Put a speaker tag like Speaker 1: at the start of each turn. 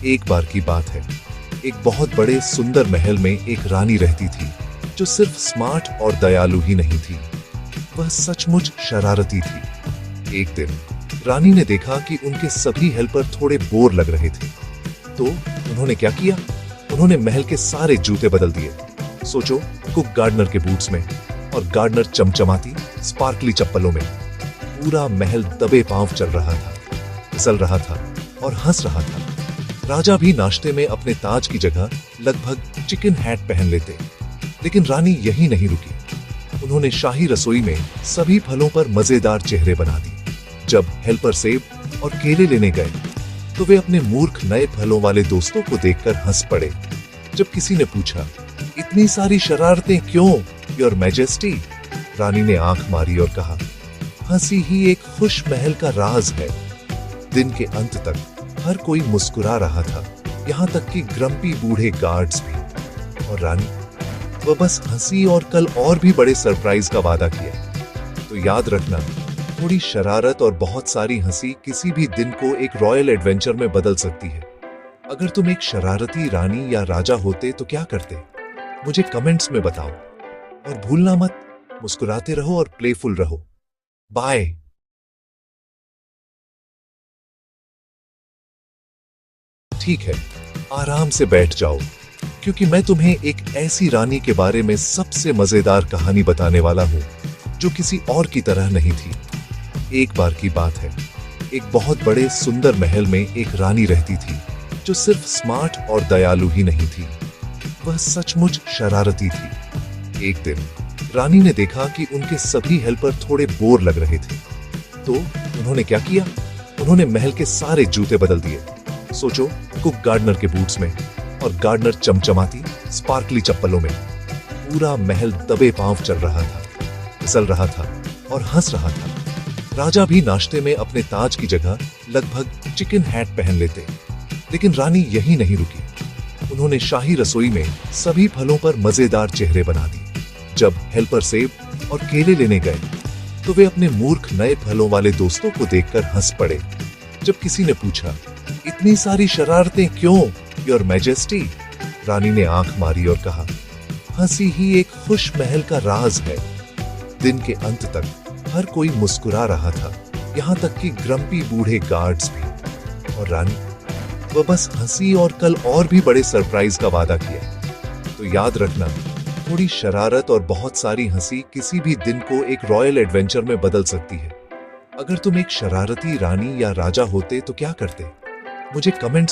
Speaker 1: एक बार की बात है। एक बहुत बड़े सुंदर महल में एक रानी रहती थी जो सिर्फ स्मार्ट और दयालु ही नहीं थी, वह सचमुच शरारती थी। एक दिन रानी ने देखा कि उनके सभी हेल्पर थोड़े बोर लग रहे थे, तो उन्होंने क्या किया? उन्होंने महल के सारे जूते बदल दिए। सोचो, कुक गार्डनर के बूट्स में और गार्डनर चमचमाती स्पार्कली चप्पलों में। पूरा महल दबे पांव चल रहा था, फिसल रहा था और हंस रहा था। राजा भी नाश्ते में अपने ताज की जगह लगभग चिकन हैट पहन लेते, लेकिन रानी यही नहीं रुकी। उन्होंने शाही रसोई में सभी फलों पर मजेदार चेहरे बना दी। जब हेल्पर सेब और केले लेने गए तो वे अपने मूर्ख नए फलों वाले दोस्तों को देखकर हंस पड़े। जब किसी ने पूछा, इतनी सारी शरारतें क्यों, योर मैजेस्टी? रानी ने आंख मारी और कहा, हंसी ही एक खुश महल का राज है। दिन के अंत तक हर कोई मुस्कुरा रहा था, यहाँ तक कि ग्रम्पी बूढ़े गार्ड्स भी। और रानी, वह बस हंसी और कल और भी बड़े सरप्राइज का वादा किया। तो याद रखना, थोड़ी शरारत और बहुत सारी हंसी किसी भी दिन को एक रॉयल एडवेंचर में बदल सकती है। अगर तुम एक शरारती रानी या राजा होते तो क्या करते? मुझे कमेंट्स में बताओ। और भूलना मत, मुस्कुराते रहो और प्लेफुल रहो। बाय। ठीक है, आराम से बैठ जाओ, क्योंकि मैं तुम्हें एक ऐसी रानी के बारे में सबसे मजेदार कहानी बताने वाला हूं जो किसी और की तरह नहीं थी। एक बार की बात है। एक बहुत बड़े सुंदर महल में एक रानी रहती थी जो सिर्फ स्मार्ट और दयालु ही नहीं थी, वह सचमुच शरारती थी। एक दिन रानी ने देखा कि उनके सभी हेल्पर थोड़े बोर लग रहे थे, तो उन्होंने क्या किया? उन्होंने महल के सारे जूते बदल दिए। सोचो, कुक गार्डनर के बूट्स में और गार्डनर चमचमाती स्पार्कली चप्पलों में। पूरा महल दबे पांव चल रहा था, फिसल रहा था और हंस रहा था। राजा भी नाश्ते में अपने ताज की जगह लगभग चिकन हैट पहन लेते, लेकिन रानी यही नहीं रुकी। उन्होंने शाही रसोई में सभी फलों पर मजेदार चेहरे बना दी। जब हेल्पर सेब और केले लेने गए तो वे अपने मूर्ख नए फलों वाले दोस्तों को देखकर हंस पड़े। जब किसी ने पूछा, इतनी सारी शरारतें क्यों, योर मैजेस्टी? रानी ने आंख मारी और कहा, हंसी ही एक खुश महल का राज है। दिन के अंत तक हर कोई मुस्कुरा रहा था, यहाँ तक कि ग्रम्पी बूढ़े गार्ड्स भी। और रानी, वह बस हंसी और कल और भी बड़े सरप्राइज का वादा किया। तो याद रखना, थोड़ी शरारत और बहुत सारी हंसी किसी भी दिन को एक रॉयल एडवेंचर में बदल सकती है। अगर तुम एक शरारती रानी या राजा होते तो क्या करते? मुझे कमेंट्स